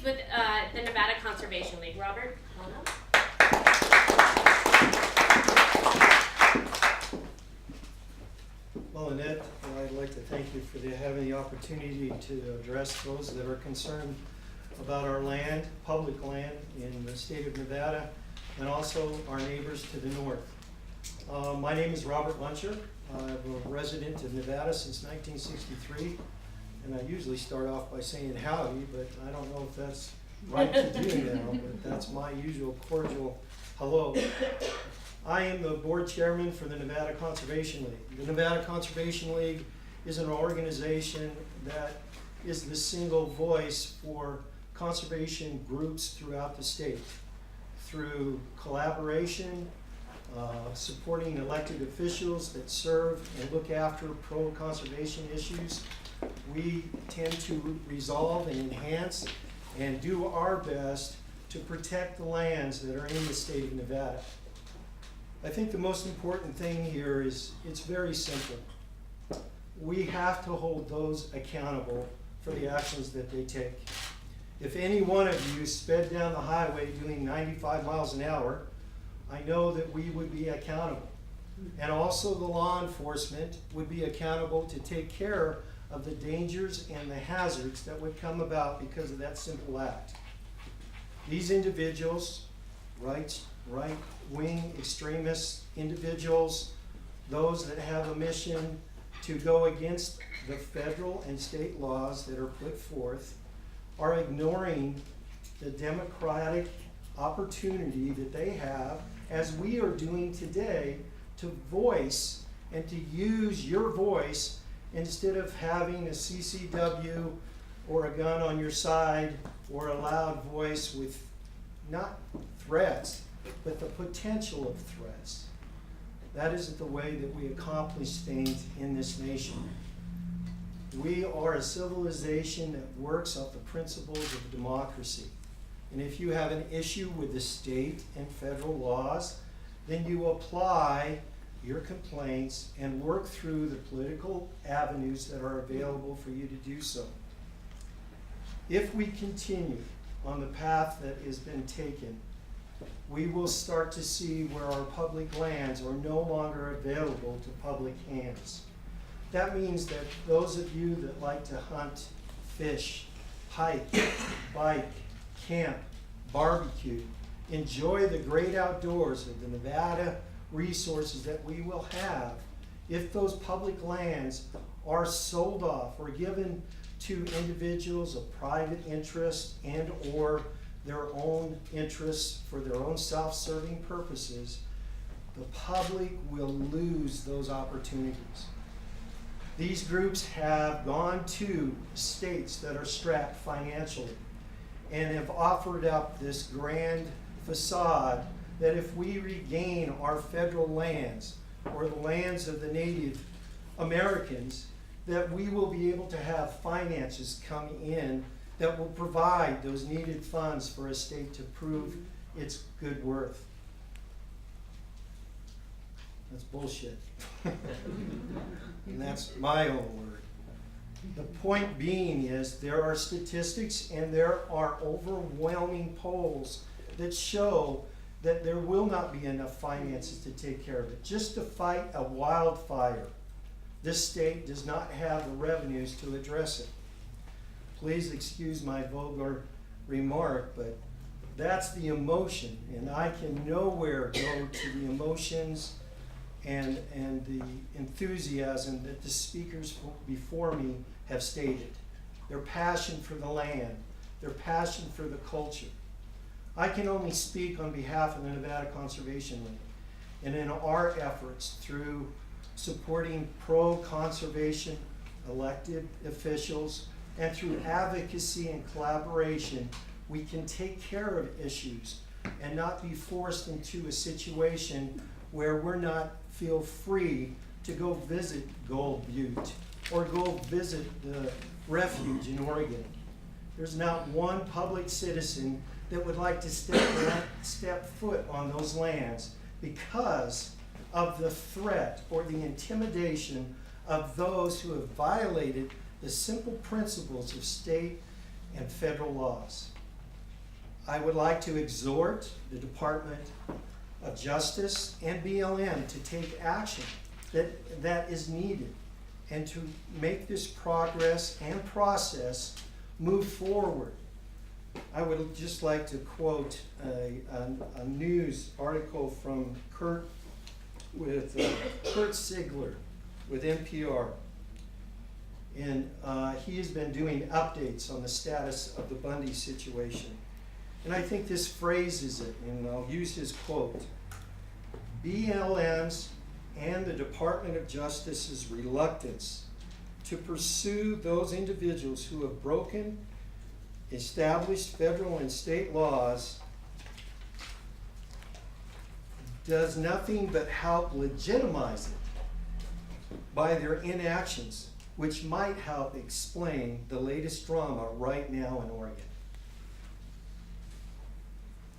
He's with the Nevada Conservation League. Robert, come on up. Well, Annette, I'd like to thank you for having the opportunity to address those that are concerned about our land, public land in the state of Nevada, and also our neighbors to the north. My name is Robert Buntjer. I'm a resident of Nevada since 1963, and I usually start off by saying howdy, but I don't know if that's right to do now, but that's my usual cordial hello. I am the board chairman for the Nevada Conservation League. The Nevada Conservation League is an organization that is the single voice for conservation groups throughout the state. Through collaboration, supporting elected officials that serve and look after pro-conservation issues, we tend to resolve and enhance and do our best to protect the lands that are in the state of Nevada. I think the most important thing here is it's very simple. We have to hold those accountable for the actions that they take. If any one of you sped down the highway doing 95 miles an hour, I know that we would be accountable. And also the law enforcement would be accountable to take care of the dangers and the hazards that would come about because of that simple act. These individuals, right-wing extremist individuals, those that have a mission to go against the federal and state laws that are put forth, are ignoring the democratic opportunity that they have, as we are doing today, to voice and to use your voice instead of having a CCW or a gun on your side or a loud voice with not threats, but the potential of threats. That isn't the way that we accomplish things in this nation. We are a civilization that works off the principles of democracy. And if you have an issue with the state and federal laws, then you apply your complaints and work through the political avenues that are available for you to do so. If we continue on the path that has been taken, we will start to see where our public lands are no longer available to public hands. That means that those of you that like to hunt, fish, hike, bike, camp, barbecue, enjoy the great outdoors of the Nevada resources that we will have, if those public lands are sold off or given to individuals of private interest and or their own interests for their own self-serving purposes, the public will lose those opportunities. These groups have gone to states that are strapped financially and have offered up this grand facade that if we regain our federal lands or the lands of the Native Americans, that we will be able to have finances come in that will provide those needed funds for a state to prove its good worth. That's bullshit. And that's my own word. The point being is there are statistics and there are overwhelming polls that show that there will not be enough finances to take care of it. Just to fight a wildfire, this state does not have the revenues to address it. Please excuse my vulgar remark, but that's the emotion, and I can nowhere go to the emotions and the enthusiasm that the speakers before me have stated. Their passion for the land, their passion for the culture. I can only speak on behalf of the Nevada Conservation League, and in our efforts through supporting pro-conservation elected officials and through advocacy and collaboration, we can take care of issues and not be forced into a situation where we're not feel free to go visit Gold Butte or go visit the refuge in Oregon. There's not one public citizen that would like to step foot on those lands because of the threat or the intimidation of those who have violated the simple principles of state and federal laws. I would like to exhort the Department of Justice and BLM to take action that is needed and to make this progress and process move forward. I would just like to quote a news article from Kurt Sigler with NPR. And he has been doing updates on the status of the Bundy situation. And I think this phrases it, and I'll use his quote. BLM's and the Department of Justice's reluctance to pursue those individuals who have broken established federal and state laws does nothing but help legitimize it by their inactions, which might help explain the latest drama right now in Oregon.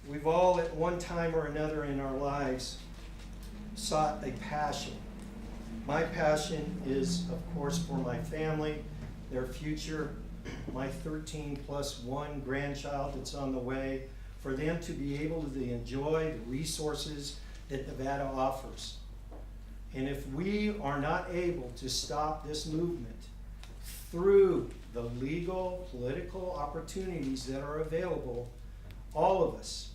We've all at one time or another in our lives sought a passion. My passion is, of course, for my family, their future, my 13+1 grandchild that's on the way, for them to be able to enjoy the resources that Nevada offers. And if we are not able to stop this movement through the legal, political opportunities that are available, all of us,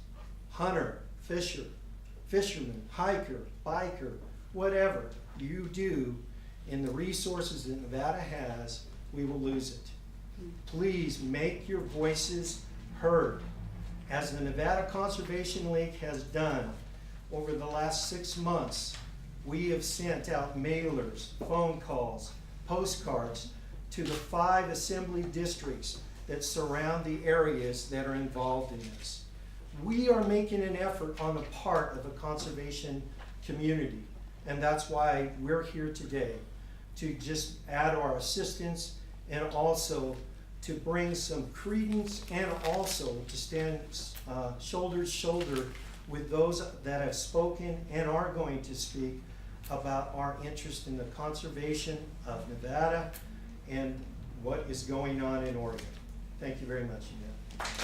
hunter, fisherman, hiker, biker, whatever you do in the resources that Nevada has, we will lose it. Please make your voices heard. As the Nevada Conservation League has done over the last 6 months, we have sent out mailers, phone calls, postcards to the 5 assembly districts that surround the areas that are involved in this. We are making an effort on the part of the conservation community, and that's why we're here today, to just add our assistance and also to bring some credence and also to stand shoulder to shoulder with those that have spoken and are going to speak about our interest in the conservation of Nevada and what is going on in Oregon. Thank you very much, Yvette.